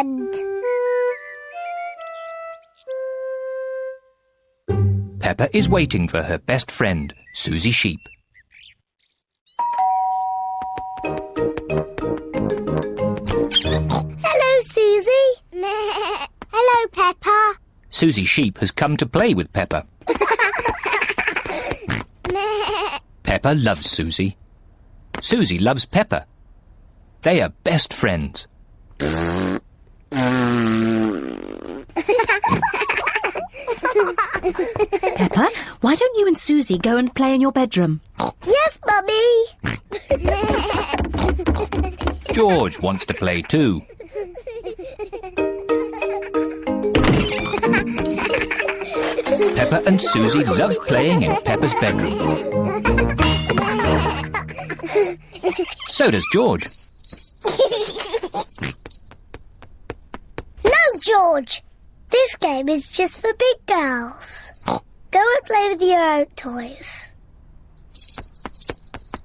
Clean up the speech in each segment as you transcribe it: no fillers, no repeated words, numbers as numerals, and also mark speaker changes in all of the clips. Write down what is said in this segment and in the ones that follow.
Speaker 1: friend.
Speaker 2: Peppa is waiting for her best friend, Susie Sheep.
Speaker 1: Hello, Susie. Hello, Peppa.
Speaker 2: Susie Sheep has come to play with Peppa. Peppa loves Susie. Susie loves Peppa. They are best friends.
Speaker 3: Peppa, why don't you and Susie go and play in your bedroom?
Speaker 1: Yes, Mummy.
Speaker 2: George wants to play too. Peppa and Susie love playing in Peppa's bedroom. So does George.
Speaker 1: No, George. This game is just for big girls. Go and play with your own toys.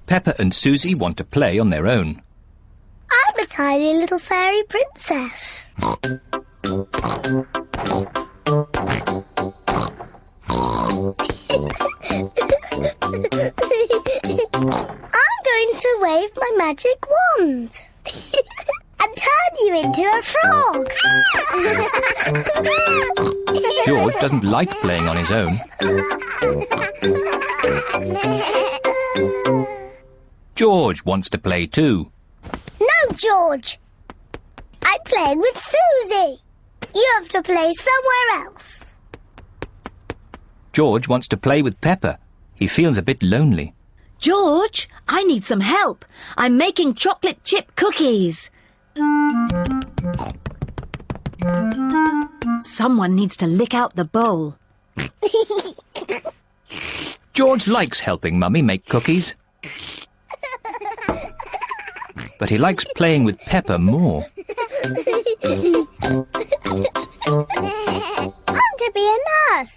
Speaker 2: Peppa and Susie want to play on their own.
Speaker 1: I'm a tiny little fairy princess. I'm going to wave my magic wand and turn you into a frog.
Speaker 2: George doesn't like playing on his own. George wants to play too.
Speaker 1: No, George. I'm playing with Susie. You have to play somewhere else.
Speaker 2: George wants to play with Peppa. He feels a bit lonely.
Speaker 3: George, I need some help. I'm making chocolate chip cookies. Someone needs to lick out the bowl.
Speaker 2: George likes helping Mummy make cookies. But he likes playing with Peppa more.
Speaker 1: I want to be a nurse.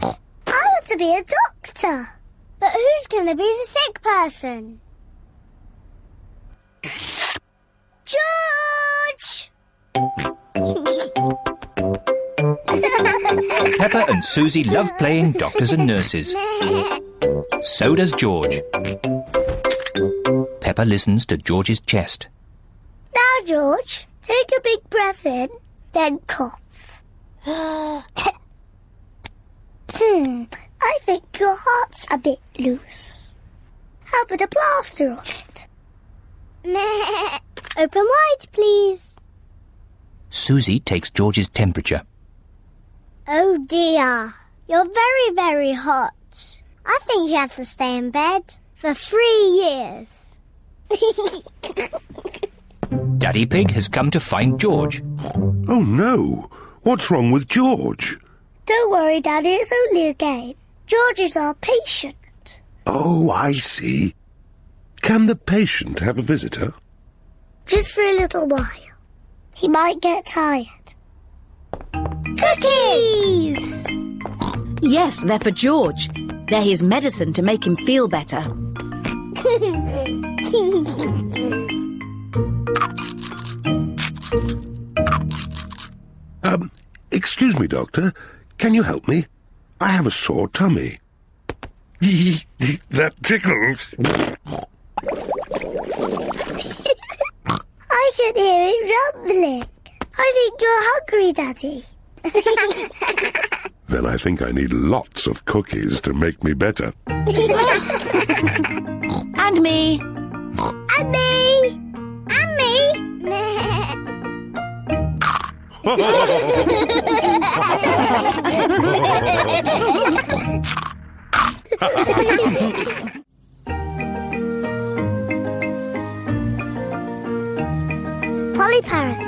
Speaker 1: I want to be a doctor. But who's going to be the sick person? George!
Speaker 2: Peppa and Susie love playing doctors and nurses. So does George. Peppa listens to George's chest.
Speaker 1: Now, George, take a big breath in, then cough. I think your heart's a bit loose. How about a plaster on it? Open wide, please.
Speaker 2: Susie takes George's temperature.
Speaker 1: Oh dear, you're very, very hot. I think you have to stay in bed for 3 years.
Speaker 2: Daddy Pig has come to find George.
Speaker 4: Oh no! What's wrong with George?
Speaker 1: Don't worry, Daddy, it's only a game. George is our patient.
Speaker 4: Oh, I see. Can the patient have a visitor?
Speaker 1: Just for a little while. He might get tired. Cookies!
Speaker 3: Yes, they're for George. They're his medicine to make him feel better.
Speaker 4: Excuse me, Doctor. Can you help me? I have a sore tummy. That tickles.
Speaker 1: I can hear him rumbling. I think you're hungry, Daddy.
Speaker 4: Then I think I need lots of cookies to make me better.
Speaker 3: And me.
Speaker 1: And me. And me. Polly Parrot.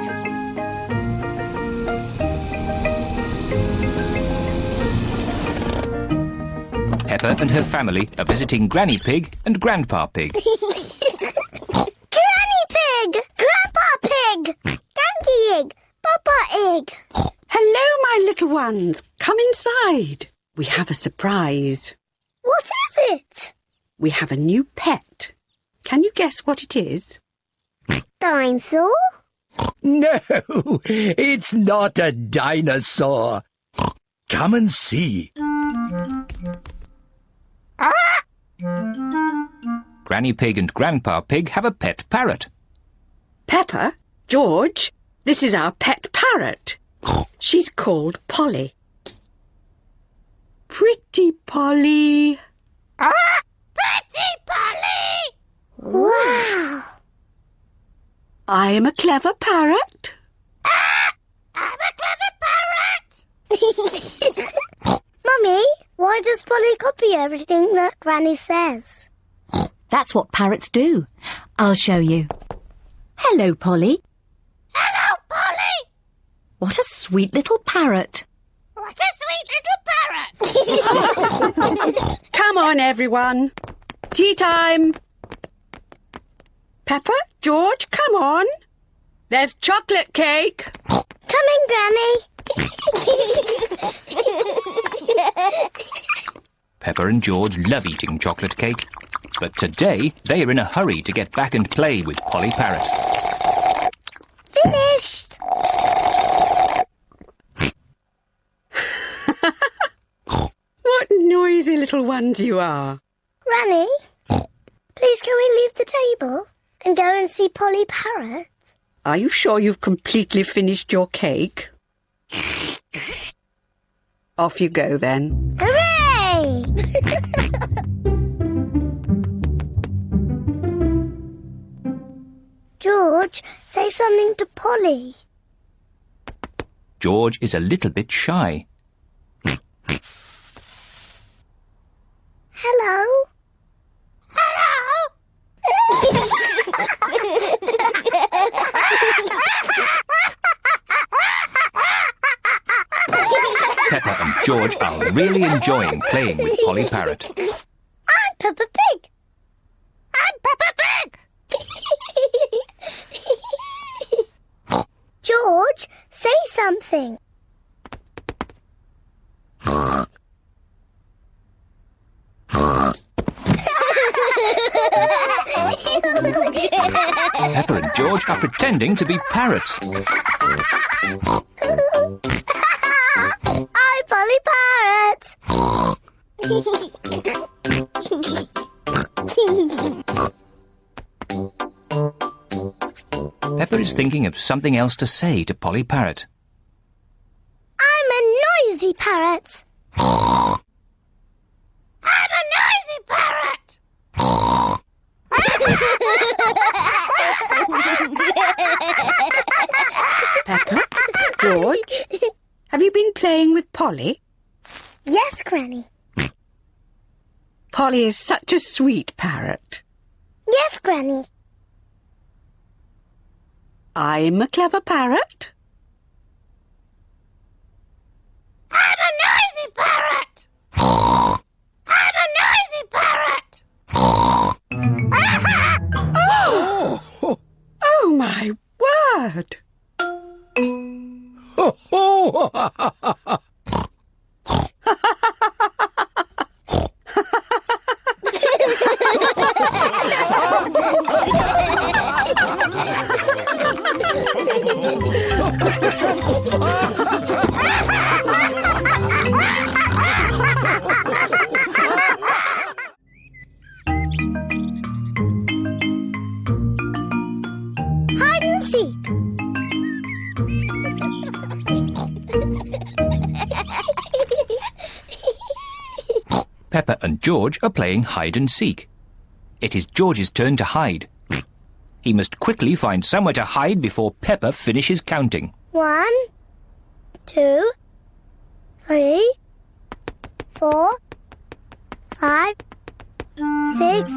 Speaker 2: Peppa and her family are visiting Granny Pig and Grandpa Pig.
Speaker 1: Granny Pig! Grandpa Pig! Granny Egg! Papa Egg!
Speaker 5: Hello, my little ones. Come inside. We have a surprise.
Speaker 1: What is it?
Speaker 5: We have a new pet. Can you guess what it is?
Speaker 1: Dinosaur?
Speaker 6: No, it's not a dinosaur. Come and see.
Speaker 2: Granny Pig and Grandpa Pig have a pet parrot.
Speaker 5: Peppa, George, this is our pet parrot. She's called Polly. Pretty Polly.
Speaker 1: Pretty Polly! Wow!
Speaker 5: I am a clever parrot.
Speaker 1: I'm a clever parrot! Mummy, why does Polly copy everything that Granny says?
Speaker 3: That's what parrots do. I'll show you. Hello, Polly.
Speaker 1: Hello, Polly!
Speaker 3: What a sweet little parrot.
Speaker 1: What a sweet little parrot!
Speaker 5: Come on, everyone. Tea time. Peppa, George, come on. There's chocolate cake.
Speaker 1: Coming, Granny.
Speaker 2: Peppa and George love eating chocolate cake, but today they are in a hurry to get back and play with Polly Parrot.
Speaker 1: Finished.
Speaker 5: What noisy little ones you are.
Speaker 1: Granny, please can we leave the table and go and see Polly Parrot?
Speaker 5: Are you sure you've completely finished your cake? Off you go then.
Speaker 1: Hooray! George, say something to Polly.
Speaker 2: George is a little bit shy.
Speaker 1: Hello?
Speaker 2: Peppa and George are really enjoying playing with Polly Parrot.
Speaker 1: I'm Peppa Pig. I'm Peppa Pig. George, say something.
Speaker 2: Peppa and George are pretending to be parrots.
Speaker 1: I'm Polly Parrot.
Speaker 2: Peppa is thinking of something else to say to Polly Parrot.
Speaker 1: I'm a noisy parrot. I'm a noisy parrot.
Speaker 5: Peppa, George, have you been playing with Polly?
Speaker 1: Yes, Granny.
Speaker 5: Polly is such a sweet parrot.
Speaker 1: Yes, Granny.
Speaker 5: I'm a clever parrot.
Speaker 1: I'm a noisy parrot. I'm a noisy parrot.
Speaker 5: Oh, my word!
Speaker 1: Hide and seek.
Speaker 2: Peppa and George are playing hide and seek. It is George's turn to hide. He must quickly find somewhere to hide before Peppa finishes counting.
Speaker 1: 1, 2, 3, 4, 5, 6,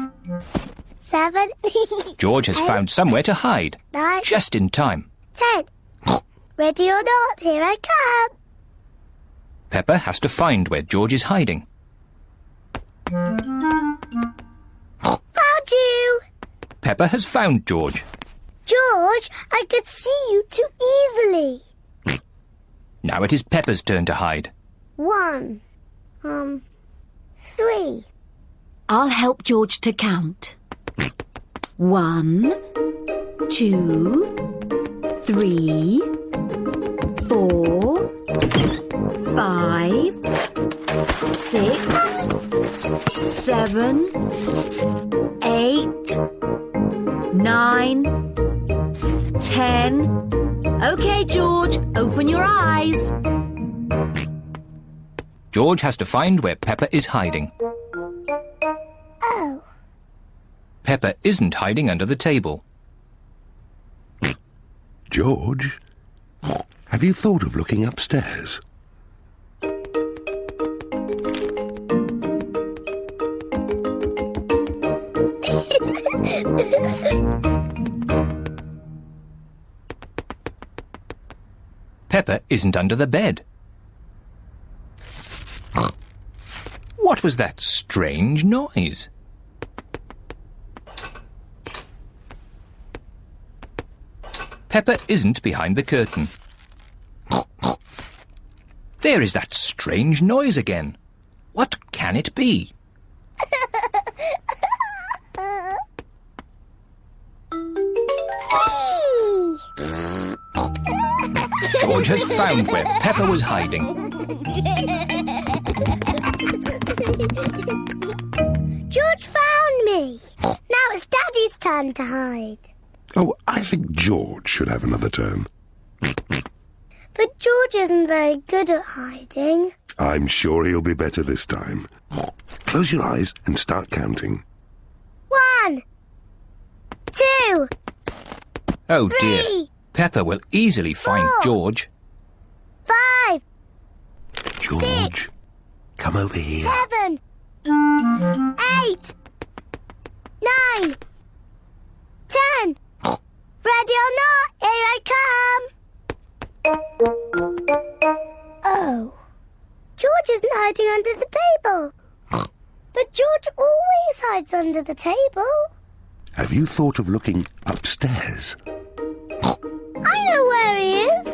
Speaker 1: 7.
Speaker 2: George has found somewhere to hide,
Speaker 1: 9,
Speaker 2: just in time.
Speaker 1: 10. Ready or not, here I come.
Speaker 2: Peppa has to find where George is hiding.
Speaker 1: Found you.
Speaker 2: Peppa has found George.
Speaker 1: George, I could see you too easily.
Speaker 2: Now it is Peppa's turn to hide.
Speaker 1: 1, 3.
Speaker 3: I'll help George to count. 1, 2, 3, 4, 5, 6, 7, 8, 9, 10. OK, George, open your eyes.
Speaker 2: George has to find where Peppa is hiding.
Speaker 1: Oh.
Speaker 2: Peppa isn't hiding under the table.
Speaker 4: George, have you thought of looking upstairs?
Speaker 2: Peppa isn't under the bed. What was that strange noise? Peppa isn't behind the curtain. There is that strange noise again. What can it be? George has found where Peppa was hiding.
Speaker 1: George found me. Now it's Daddy's turn to hide.
Speaker 4: Oh, I think George should have another turn.
Speaker 1: But George isn't very good at hiding.
Speaker 4: I'm sure he'll be better this time. Close your eyes and start counting.
Speaker 1: 1, 2,
Speaker 2: Oh
Speaker 1: 3,
Speaker 2: dear, Peppa will easily find
Speaker 1: 4,
Speaker 2: George.
Speaker 1: 5,
Speaker 4: George, come over here.
Speaker 1: 7, 8, 9, 10. Ready or not, here I come. Oh. George isn't hiding under the table. But George always hides under the table.
Speaker 4: Have you thought of looking upstairs?
Speaker 1: I know where he is.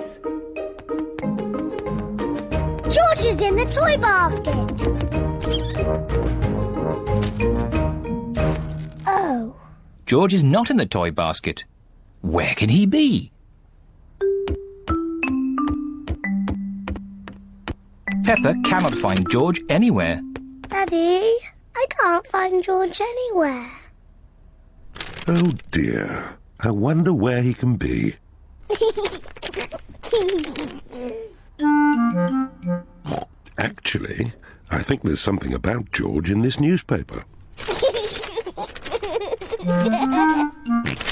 Speaker 1: George is in the toy basket. Oh.
Speaker 2: George is not in the toy basket. Where can he be? Peppa cannot find George anywhere.
Speaker 1: Daddy, I can't find George anywhere.
Speaker 4: Oh dear, I wonder where he can be. Actually, I think there's something about George in this newspaper.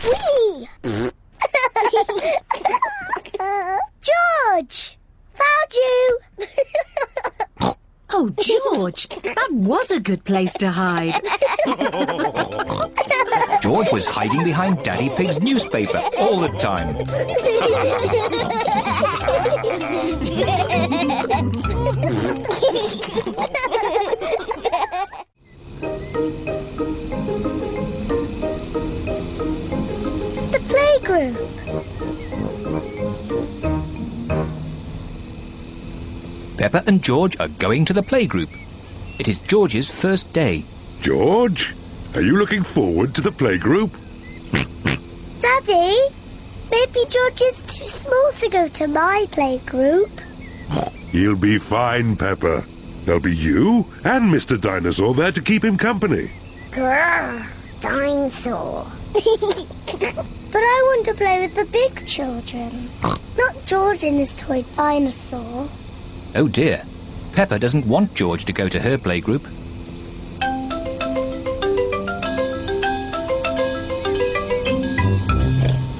Speaker 1: Whee! George! Found you!
Speaker 3: Oh, George, that was a good place to hide.
Speaker 2: George was hiding behind Daddy Pig's newspaper all the time.
Speaker 1: The playgroup.
Speaker 2: Peppa and George are going to the playgroup. It is George's first day.
Speaker 4: George, are you looking forward to the playgroup?
Speaker 1: Daddy, maybe George is too small to go to my playgroup.
Speaker 4: He'll be fine, Peppa. There'll be you and Mr. Dinosaur there to keep him company.
Speaker 1: Grrr, dinosaur. But I want to play with the big children, not George and his toy dinosaur.
Speaker 2: Oh dear, Peppa doesn't want George to go to her playgroup.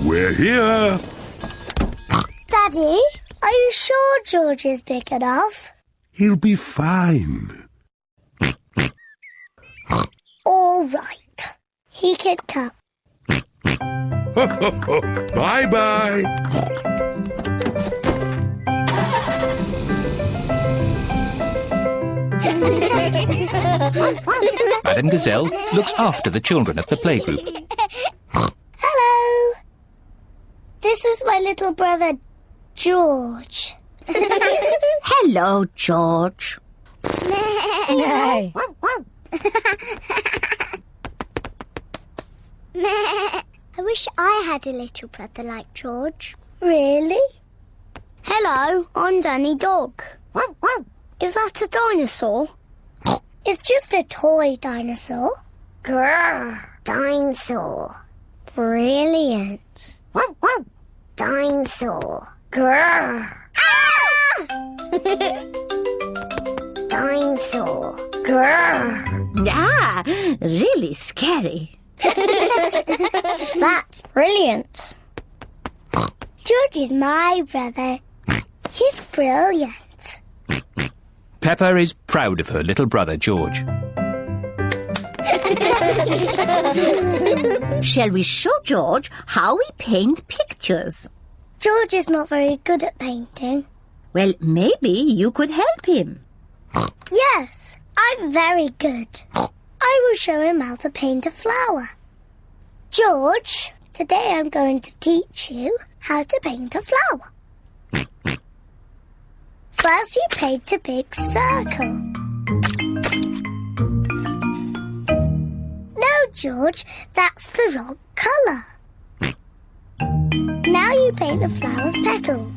Speaker 4: We're here.
Speaker 1: Daddy, are you sure George is big enough?
Speaker 4: He'll be fine.
Speaker 1: All right. He can come.
Speaker 4: Bye-bye.
Speaker 2: Madame Gazelle looks after the children at the playgroup.
Speaker 1: Hello. This is my little brother, George.
Speaker 3: Hello, George.
Speaker 1: Nay. I wish I had a little brother like George. Really? Hello, I'm Danny Dog. Is that a dinosaur? It's just a toy dinosaur. Grrr, dinosaur. Brilliant. Dinosaur. Grrr. Ah! Dinosaur. Grrr.
Speaker 3: Ah, really scary.
Speaker 1: That's brilliant. George is my brother. He's brilliant.
Speaker 2: Peppa is proud of her little brother, George.
Speaker 3: Shall we show George how we paint pictures?
Speaker 1: George is not very good at painting.
Speaker 3: Well, maybe you could help him.
Speaker 1: Yes, I'm very good. I will show him how to paint a flower. George, today I'm going to teach you how to paint a flower. First, you paint a big circle. No, George, that's the wrong colour. Now you paint the flower's petals.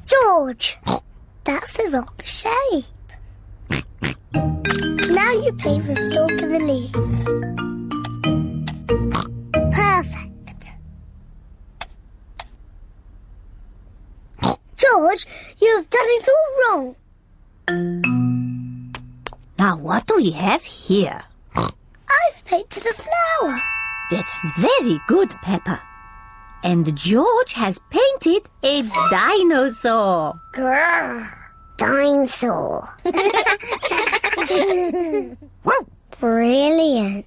Speaker 1: George, that's the wrong shape. Now you paint the stalk of the leaves. Perfect. George, you have done it all wrong.
Speaker 3: Now, what do we have here?
Speaker 1: I've painted a flower.
Speaker 3: That's very good, Peppa. And George has painted a dinosaur.
Speaker 1: Grrr, dinosaur. Brilliant.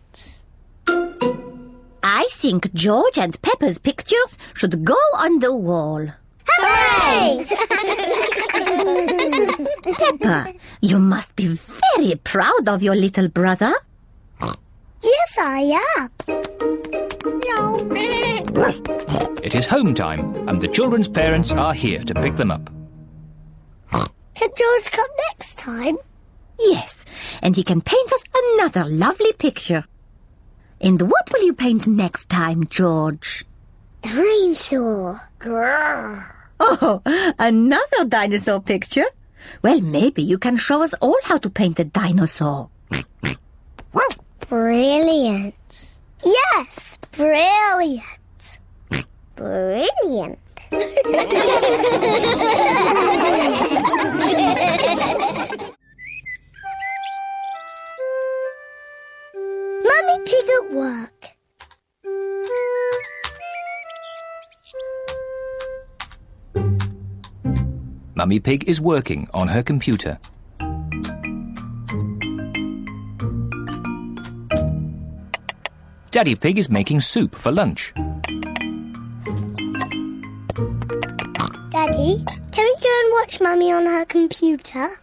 Speaker 3: I think George and Peppa's pictures should go on the wall.
Speaker 1: Hooray!
Speaker 3: Peppa, you must be very proud of your little brother.
Speaker 1: Yes, I am.
Speaker 2: It is home time, and the children's parents are here to pick them up.
Speaker 1: Can George come next time?
Speaker 3: Yes, and he can paint us another lovely picture. And what will you paint next time, George?
Speaker 1: Dinosaur. Grrr.
Speaker 3: Oh, another dinosaur picture? Well, maybe you can show us all how to paint a dinosaur.
Speaker 1: Brilliant. Yes, brilliant. Brilliant. Mummy Pig at work.
Speaker 2: Mummy Pig is working on her computer. Daddy Pig is making soup for lunch.
Speaker 1: Daddy, can we go and watch Mummy on her computer?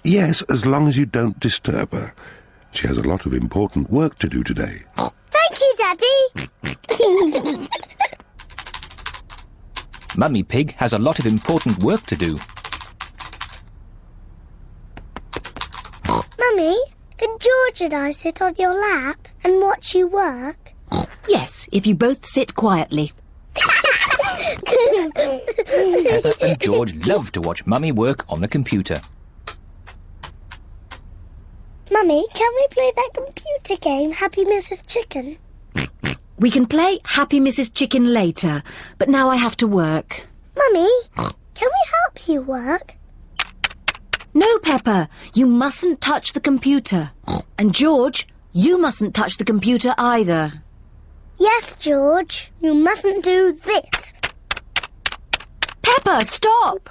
Speaker 4: Yes, as long as you don't disturb her. She has a lot of important work to do today.
Speaker 1: Thank you, Daddy.
Speaker 2: Mummy Pig has a lot of important work to do.
Speaker 1: Mummy, can George and I sit on your lap and watch you work?
Speaker 3: Yes, if you both sit quietly.
Speaker 2: Peppa and George love to watch Mummy work on the computer.
Speaker 1: Mummy, can we play that computer game, Happy Mrs. Chicken?
Speaker 3: We can play Happy Mrs. Chicken later, but now I have to work.
Speaker 1: Mummy, can we help you work?
Speaker 3: No, Peppa, you mustn't touch the computer. And George, you mustn't touch the computer either.
Speaker 1: Yes, George, you mustn't do this.
Speaker 3: Peppa, stop!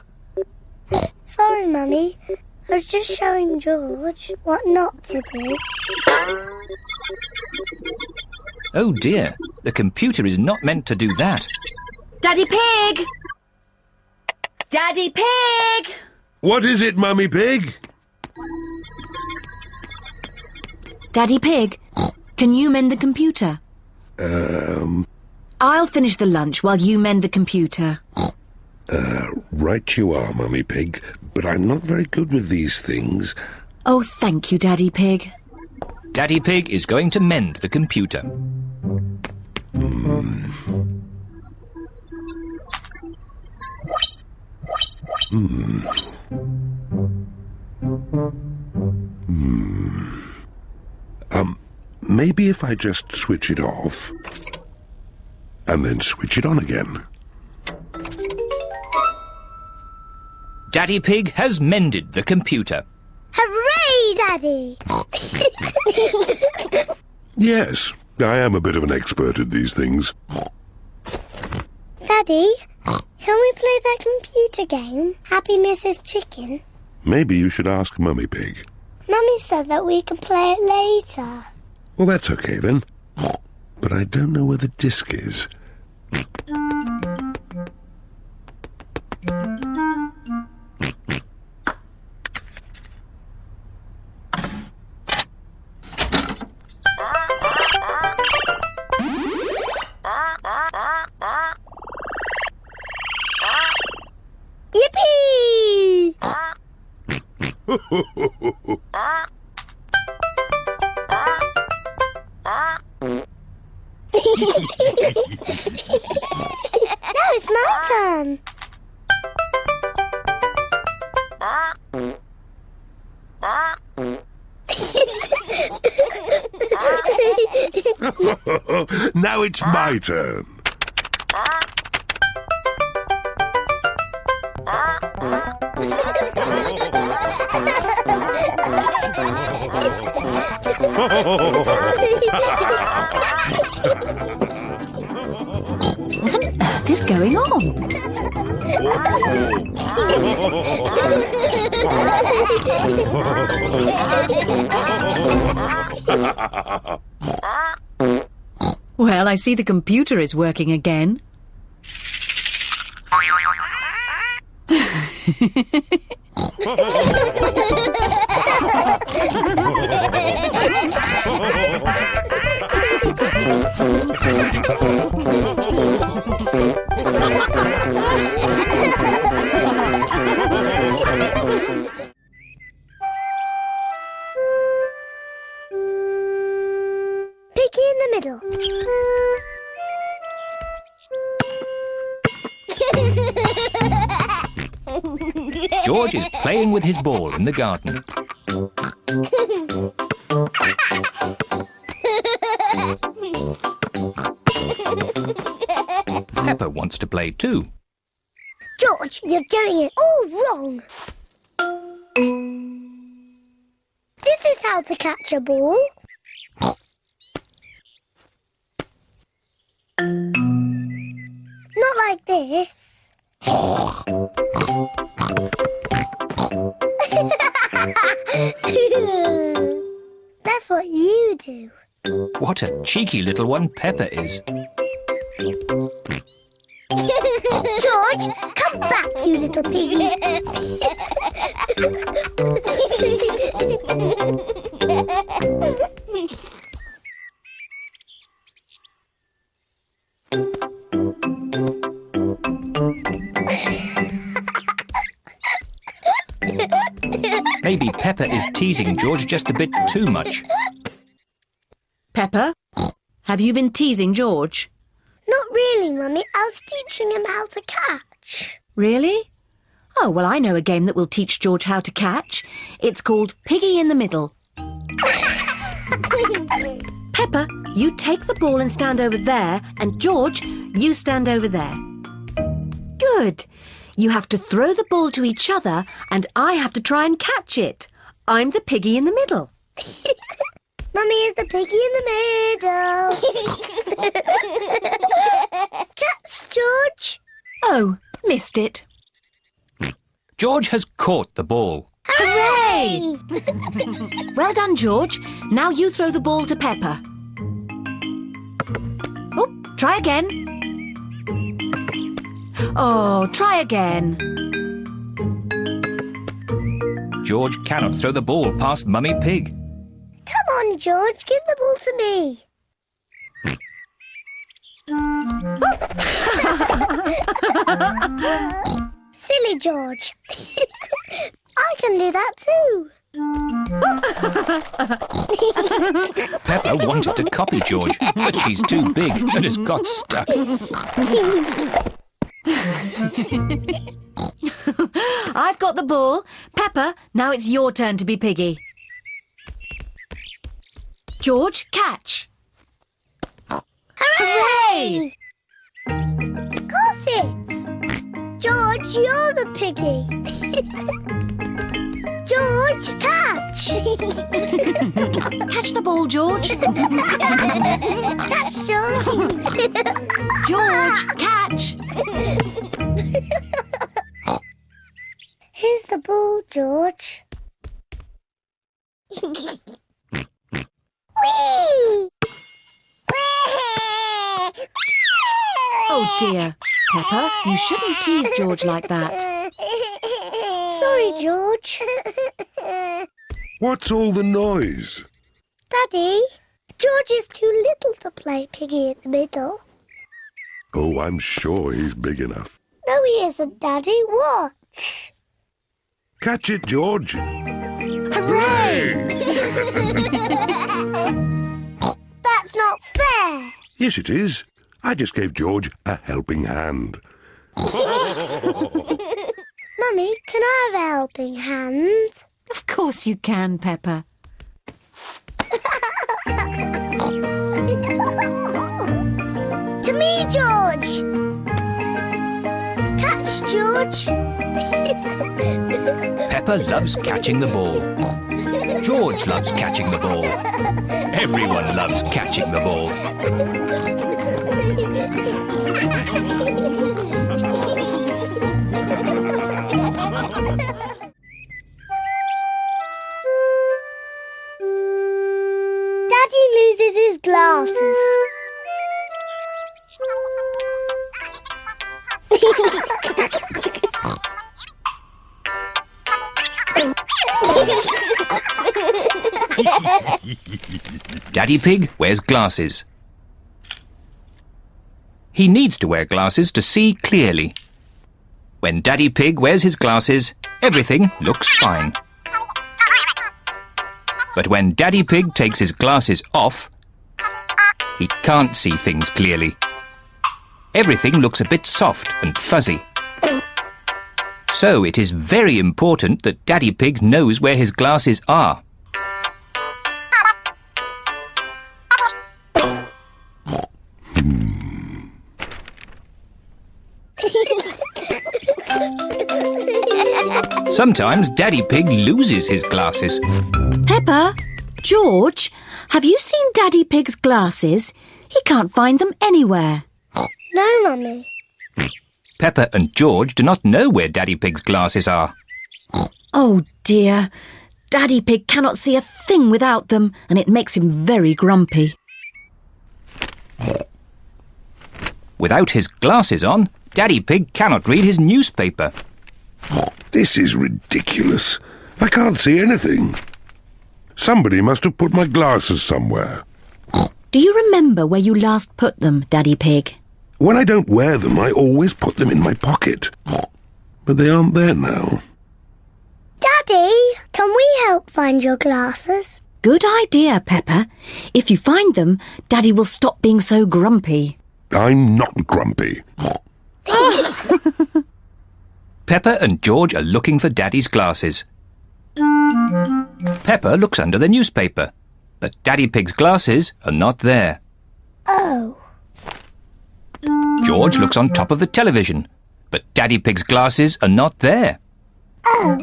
Speaker 1: Sorry, Mummy. I was just showing George what not to do.
Speaker 2: Oh dear, the computer is not meant to do that.
Speaker 3: Daddy Pig! Daddy Pig!
Speaker 4: What is it, Mummy Pig?
Speaker 3: Daddy Pig, can you mend the computer? I'll finish the lunch while you mend the computer.
Speaker 4: Right you are, Mummy Pig, but I'm not very good with these things.
Speaker 3: Oh, thank you, Daddy Pig.
Speaker 2: Daddy Pig is going to mend the computer.
Speaker 4: Maybe if I just switch it off and then switch it on again.
Speaker 2: Daddy Pig has mended the computer.
Speaker 1: Hooray, Daddy!
Speaker 4: Yes, I am a bit of an expert at these things.
Speaker 1: Daddy, can we play that computer game, Happy Mrs. Chicken?
Speaker 4: Maybe you should ask Mummy Pig.
Speaker 1: Mummy said that we could play it later.
Speaker 4: Well, that's okay then. But I don't know where the disc is.
Speaker 1: Yippee! Now it's my turn.
Speaker 4: Now it's my turn.
Speaker 3: What on earth is going on? Well, I see the computer is working again.
Speaker 1: Piggy in the middle.
Speaker 2: George is playing with his ball in the garden. Peppa wants to play too.
Speaker 1: George, you're doing it all wrong. This is how to catch a ball. Not like this. That's what you do.
Speaker 2: What a cheeky little one Peppa is.
Speaker 1: George, come back, you little piggy.
Speaker 2: Maybe Peppa is teasing George just a bit too much.
Speaker 3: Peppa, have you been teasing George?
Speaker 1: Not really, Mummy. I was teaching him how to catch.
Speaker 3: Really? Oh, well, I know a game that will teach George how to catch. It's called Piggy in the Middle. Peppa, you take the ball and stand over there, and George, you stand over there. Good. You have to throw the ball to each other, and I have to try and catch it. I'm the piggy in the middle.
Speaker 1: Mummy is the piggy in the middle. Catch, George.
Speaker 3: Oh, missed it.
Speaker 2: George has caught the ball.
Speaker 3: Hooray! Well done, George. Now you throw the ball to Peppa. Oh, try again. Oh, try again.
Speaker 2: George cannot throw the ball past Mummy Pig.
Speaker 1: Come on, George. Give the ball to me. Silly George. I can do that too.
Speaker 2: Peppa wanted to copy George, but she's too big and has got stuck.
Speaker 3: I've got the ball. Peppa, now it's your turn to be Piggy. George, catch. Hooray!
Speaker 1: Got it! George, you're the piggy. George, catch!
Speaker 3: Catch the ball, George.
Speaker 1: Catch, George!
Speaker 3: George, catch.
Speaker 1: Here's the ball, George. Whee!
Speaker 3: Oh dear. Peppa, you shouldn't tease George like that.
Speaker 1: Sorry, George.
Speaker 4: What's all the noise?
Speaker 1: Daddy, George is too little to play piggy in the middle.
Speaker 4: Oh, I'm sure he's big enough.
Speaker 1: No, he isn't, Daddy. Watch.
Speaker 4: Catch it, George.
Speaker 3: Hooray!
Speaker 1: That's not fair.
Speaker 4: Yes, it is. I just gave George a helping hand.
Speaker 1: Mummy, can I have a helping hand?
Speaker 3: Of course you can, Peppa.
Speaker 1: To me, George. Catch, George.
Speaker 2: Peppa loves catching the ball. George loves catching the ball. Everyone loves catching the ball.
Speaker 1: Daddy loses his glasses.
Speaker 2: Daddy Pig wears glasses. He needs to wear glasses to see clearly. When Daddy Pig wears his glasses, everything looks fine. But when Daddy Pig takes his glasses off, he can't see things clearly. Everything looks a bit soft and fuzzy. So it is very important that Daddy Pig knows where his glasses are. Sometimes Daddy Pig loses his glasses.
Speaker 3: Peppa, George, have you seen Daddy Pig's glasses? He can't find them anywhere.
Speaker 1: No, Mummy.
Speaker 2: Peppa and George do not know where Daddy Pig's glasses are.
Speaker 3: Oh dear. Daddy Pig cannot see a thing without them, and it makes him very grumpy.
Speaker 2: Without his glasses on, Daddy Pig cannot read his newspaper.
Speaker 4: This is ridiculous. I can't see anything. Somebody must have put my glasses somewhere.
Speaker 3: Do you remember where you last put them, Daddy Pig?
Speaker 4: When I don't wear them, I always put them in my pocket. But they aren't there now.
Speaker 1: Daddy, can we help find your glasses?
Speaker 3: Good idea, Peppa. If you find them, Daddy will stop being so grumpy.
Speaker 4: I'm not grumpy.
Speaker 2: Peppa and George are looking for Daddy's glasses. Peppa looks under the newspaper, but Daddy Pig's glasses are not there.
Speaker 1: Oh.
Speaker 2: George looks on top of the television, but Daddy Pig's glasses are not there.
Speaker 1: Oh.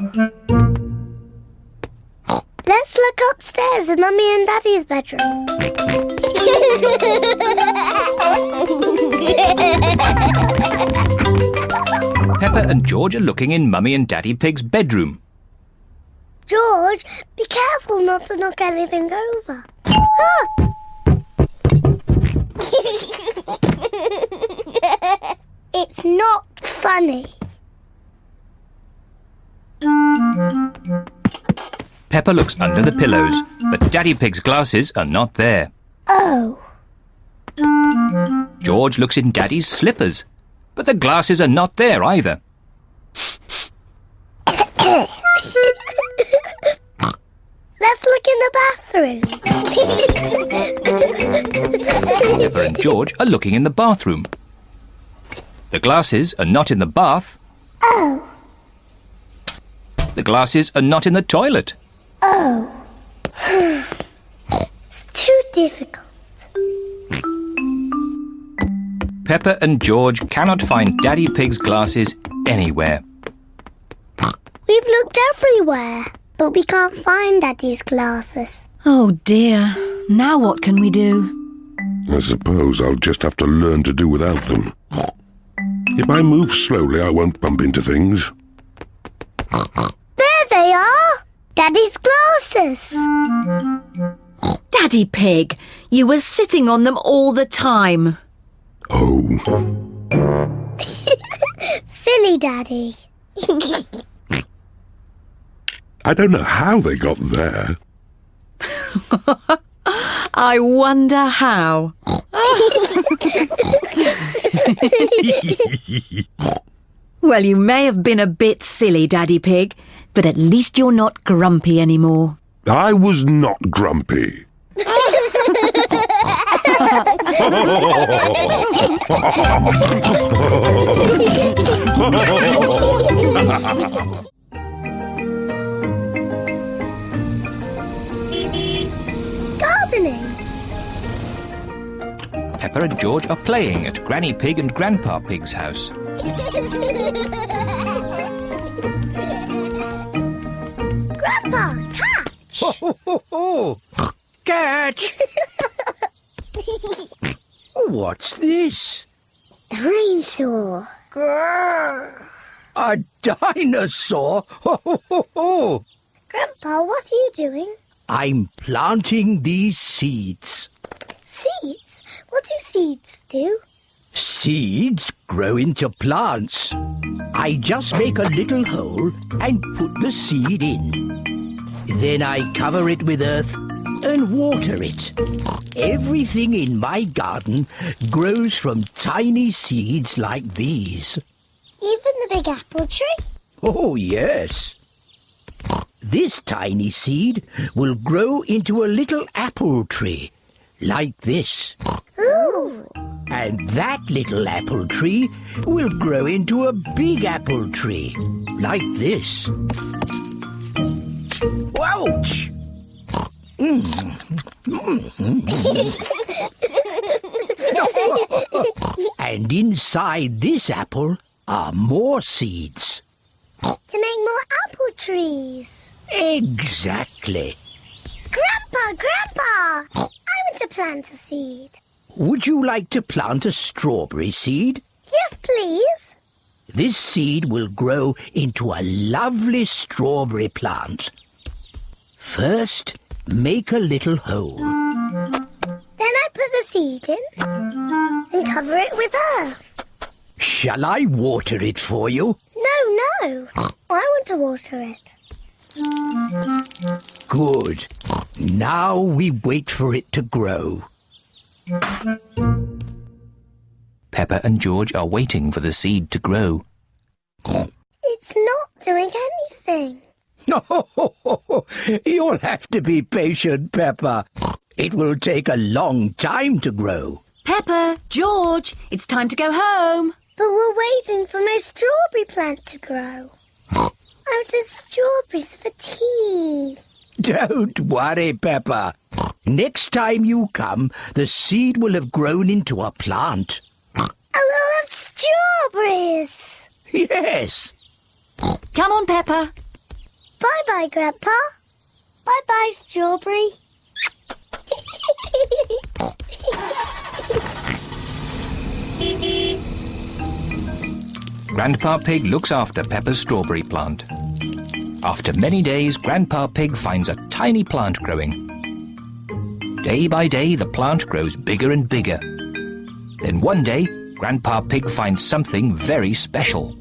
Speaker 1: Let's look upstairs in Mummy and Daddy's bedroom.
Speaker 2: Peppa and George are looking in Mummy and Daddy Pig's bedroom.
Speaker 1: George, be careful not to knock anything over. Ah! It's not funny.
Speaker 2: Peppa looks under the pillows, but Daddy Pig's glasses are not there.
Speaker 1: Oh.
Speaker 2: George looks in Daddy's slippers, but the glasses are not there either.
Speaker 1: Let's look in the bathroom.
Speaker 2: Peppa and George are looking in the bathroom. The glasses are not in the bath,
Speaker 1: Oh.
Speaker 2: The glasses are not in the toilet.
Speaker 1: Oh. It's too difficult.
Speaker 2: Peppa and George cannot find Daddy Pig's glasses anywhere.
Speaker 1: We've looked everywhere, but we can't find Daddy's glasses.
Speaker 3: Oh dear. Now what can we do?
Speaker 4: I suppose I'll just have to learn to do without them. If I move slowly, I won't bump into things.
Speaker 1: There they are! Daddy's glasses!
Speaker 3: Daddy Pig, you were sitting on them all the time.
Speaker 4: Oh.
Speaker 1: Silly Daddy.
Speaker 4: I don't know how they got there.
Speaker 3: I wonder how. Well, you may have been a bit silly, Daddy Pig, but at least you're not grumpy anymore.
Speaker 4: I was not grumpy.
Speaker 1: Gardening.
Speaker 2: Peppa and George are playing at Granny Pig and Grandpa Pig's house.
Speaker 1: Grandpa, catch!
Speaker 6: Ho, ho, ho. Catch! What's this?
Speaker 1: Dinosaur.
Speaker 6: A dinosaur? Ho, ho, ho, ho.
Speaker 1: Grandpa, what are you doing?
Speaker 6: I'm planting these seeds.
Speaker 1: Seeds? What do seeds do?
Speaker 6: Seeds grow into plants. I just make a little hole and put the seed in. Then I cover it with earth and water it. Everything in my garden grows from tiny seeds like these.
Speaker 1: Even the big apple tree?
Speaker 6: Oh, yes. This tiny seed will grow into a little apple tree, like this.
Speaker 1: Ooh.
Speaker 6: And that little apple tree will grow into a big apple tree, like this. Ouch! And inside this apple are more seeds.
Speaker 1: To make more apple trees.
Speaker 6: Exactly.
Speaker 1: Grandpa! I want to plant a seed.
Speaker 6: Would you like to plant a strawberry seed?
Speaker 1: Yes, please.
Speaker 6: This seed will grow into a lovely strawberry plant. First, make a little hole.
Speaker 1: Then I put the seed in and cover it with earth.
Speaker 6: Shall I water it for you?
Speaker 1: No. I want to water it.
Speaker 6: Good. Now we wait for it to grow.
Speaker 2: Peppa and George are waiting for the seed to grow.
Speaker 1: It's not doing anything.
Speaker 6: You'll have to be patient, Peppa. It will take a long time to grow.
Speaker 3: Peppa, George, it's time to go home.
Speaker 1: But we're waiting for my strawberry plant to grow. I wanted strawberries for tea.
Speaker 6: Don't worry, Peppa. Next time you come, the seed will have grown into a plant.
Speaker 1: I will have strawberries.
Speaker 6: Yes.
Speaker 3: Come on, Peppa.
Speaker 1: Bye-bye, Grandpa. Bye-bye, strawberry.
Speaker 2: Grandpa Pig looks after Peppa's strawberry plant. After many days, Grandpa Pig finds a tiny plant growing. Day by day, the plant grows bigger and bigger. Then one day, Grandpa Pig finds something very special.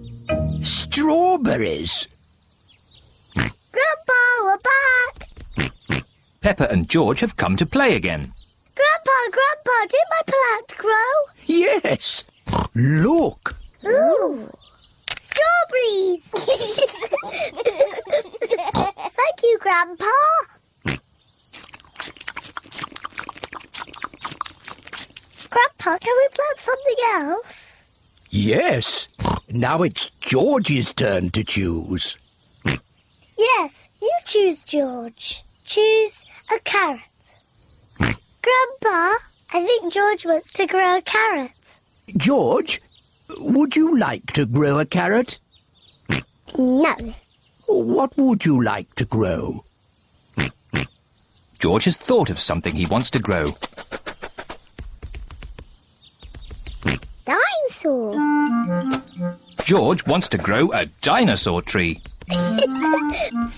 Speaker 6: Strawberries.
Speaker 1: Grandpa, we're back.
Speaker 2: Peppa and George have come to play again.
Speaker 1: Grandpa, did my plant grow?
Speaker 6: Yes. Look.
Speaker 1: Ooh. Strawberries. Thank you, Grandpa. Grandpa, can we plant something else?
Speaker 6: Yes. Now it's George's turn to choose.
Speaker 1: Yes, you choose, George. Choose a carrot. Grandpa, I think George wants to grow a carrot.
Speaker 6: George, would you like to grow a carrot?
Speaker 1: No.
Speaker 6: What would you like to grow?
Speaker 2: George has thought of something he wants to grow.
Speaker 1: Dinosaur.
Speaker 2: George wants to grow a dinosaur tree.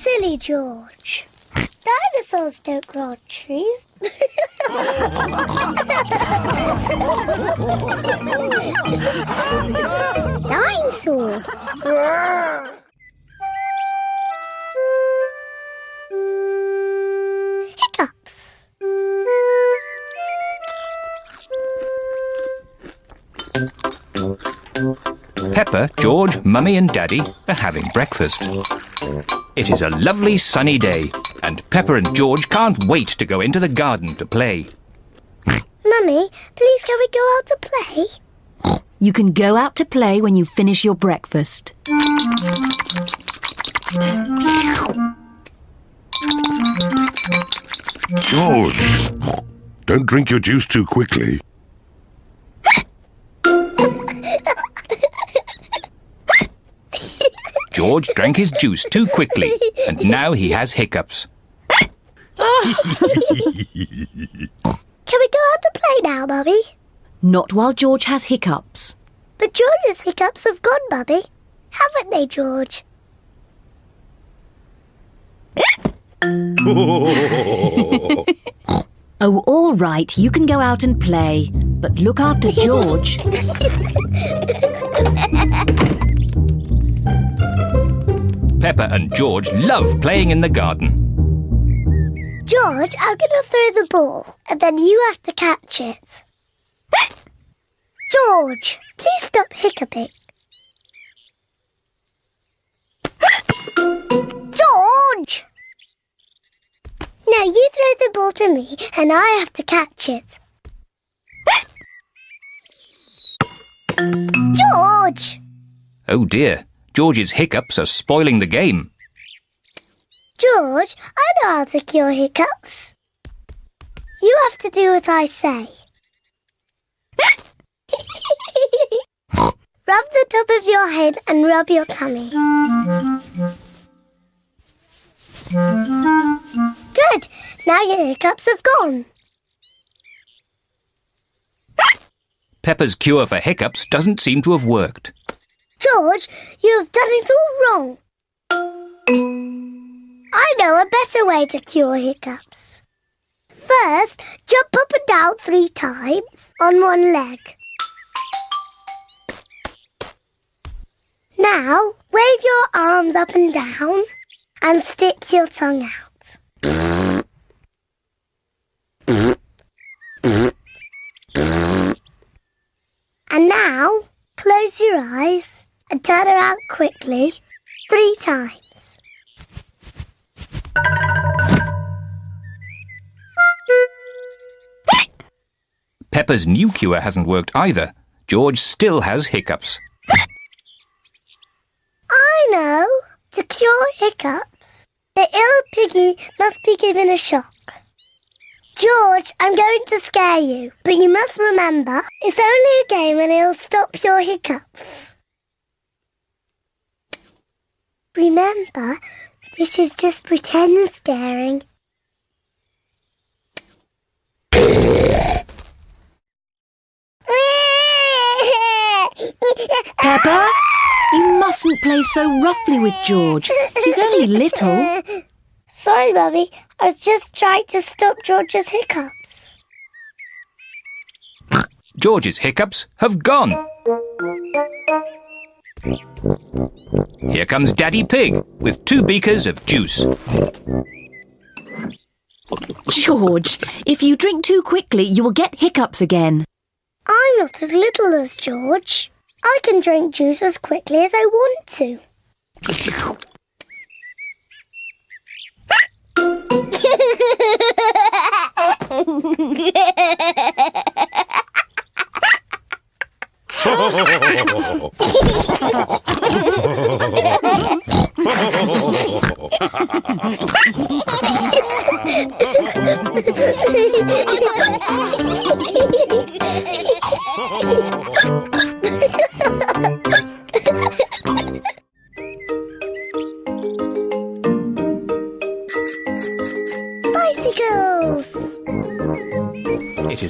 Speaker 1: Silly George. Dinosaurs don't grow on trees. Dinosaur. Hiccups.
Speaker 2: Peppa, George, Mummy and Daddy are having breakfast. It is a lovely sunny day, and Peppa and George can't wait to go into the garden to play.
Speaker 1: Mummy, please can we go out to play?
Speaker 3: You can go out to play when you finish your breakfast.
Speaker 4: George, don't drink your juice too quickly.
Speaker 2: George drank his juice too quickly, and now he has hiccups.
Speaker 1: Can we go out to play now, Mummy?
Speaker 3: Not while George has hiccups.
Speaker 1: But George's hiccups have gone, Mummy. Haven't they, George?
Speaker 3: Oh, all right, you can go out and play, but look after George.
Speaker 2: Peppa and George love playing in the garden.
Speaker 1: George, I'm going to throw the ball, and then you have to catch it. George, please stop hiccuping. George! Now you throw the ball to me, and I have to catch it. George!
Speaker 2: Oh dear, George's hiccups are spoiling the game.
Speaker 1: George, I know how to cure hiccups. You have to do what I say. Rub the top of your head and rub your tummy. Good. Now your hiccups have gone.
Speaker 2: Peppa's cure for hiccups doesn't seem to have worked.
Speaker 1: George, you have done it all wrong. I know a better way to cure hiccups. First, jump up and down 3 times on one leg. Now, wave your arms up and down and stick your tongue out. And now, close your eyes and turn around quickly 3 times.
Speaker 2: Peppa's new cure hasn't worked either. George still has hiccups.
Speaker 1: I know. To cure hiccups, the ill piggy must be given a shock. George, I'm going to scare you, but you must remember, it's only a game and it'll stop your hiccups. Remember, this is just pretend scaring.
Speaker 3: Peppa, you mustn't play so roughly with George. He's only little.
Speaker 1: Sorry, Mummy. I was just trying to stop George's hiccups.
Speaker 2: George's hiccups have gone. Here comes Daddy Pig with 2 beakers of juice.
Speaker 3: George, if you drink too quickly, you will get hiccups again.
Speaker 1: I'm not as little as George. I can drink juice as quickly as I want to.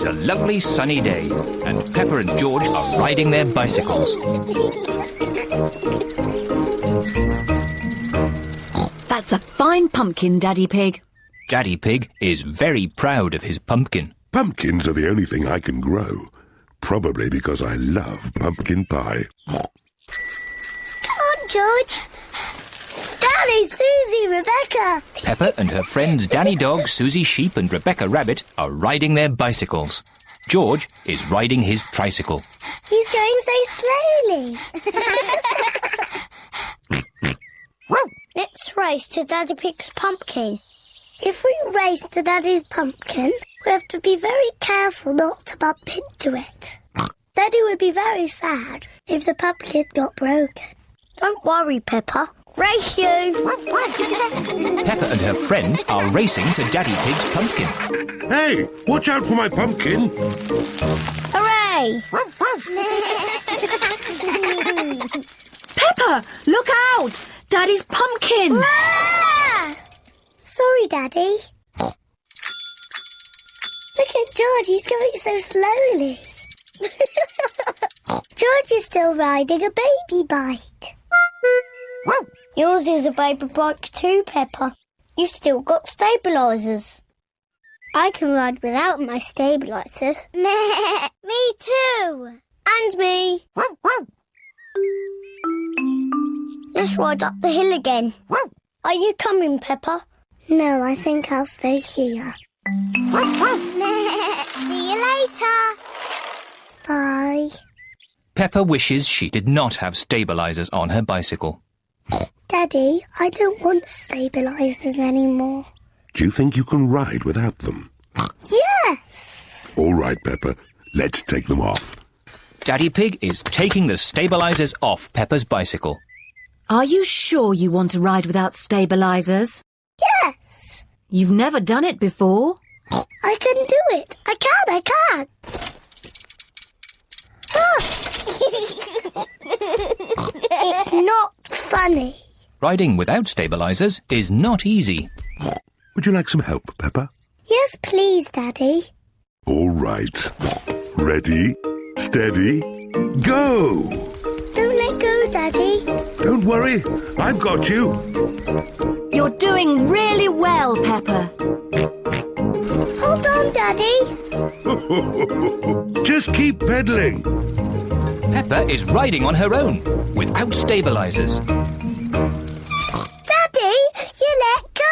Speaker 2: is a lovely sunny day, and Peppa and George are riding their bicycles.
Speaker 3: That's a fine pumpkin, Daddy Pig.
Speaker 2: Daddy Pig is very proud of his pumpkin.
Speaker 4: Pumpkins are the only thing I can grow. Probably because I love pumpkin pie.
Speaker 1: Come on, George. Danny, Susie, Rebecca.
Speaker 2: Peppa and her friends Danny Dog, Susie Sheep and Rebecca Rabbit are riding their bicycles. George is riding his tricycle.
Speaker 1: He's going so slowly. Let's race to Daddy Pig's pumpkin. If we race to Daddy's pumpkin, we have to be very careful not to bump into it. Daddy would be very sad if the pumpkin got broken. Don't worry, Peppa. Race you!
Speaker 2: Peppa and her friends are racing to Daddy Pig's pumpkin.
Speaker 4: Hey, watch out for my pumpkin.
Speaker 1: Hooray!
Speaker 3: Peppa, look out! Daddy's pumpkin!
Speaker 1: Ah! Sorry, Daddy. Look at George, he's going so slowly. George is still riding a baby bike. Yours is a baby bike too, Peppa. You've still got stabilisers. I can ride without my stabilisers. Me too. And me. Let's ride up the hill again. Are you coming, Peppa? No, I think I'll stay here. See you later. Bye.
Speaker 2: Peppa wishes she did not have stabilisers on her bicycle.
Speaker 1: Daddy, I don't want stabilisers anymore.
Speaker 4: Do you think you can ride without them?
Speaker 1: Yes.
Speaker 4: All right, Peppa. Let's take them off.
Speaker 2: Daddy Pig is taking the stabilisers off Peppa's bicycle.
Speaker 3: Are you sure you want to ride without stabilisers?
Speaker 1: Yes.
Speaker 3: You've never done it before.
Speaker 1: I can do it. I can. It's not funny.
Speaker 2: Riding without stabilisers is not easy.
Speaker 4: Would you like some help, Peppa?
Speaker 1: Yes, please, Daddy.
Speaker 4: All right. Ready, steady, go!
Speaker 1: Don't let go, Daddy.
Speaker 4: Don't worry, I've got you.
Speaker 3: You're doing really well, Peppa.
Speaker 1: Hold on, Daddy.
Speaker 4: Just keep pedaling.
Speaker 2: Peppa is riding on her own, without stabilisers.
Speaker 1: Daddy, you let go.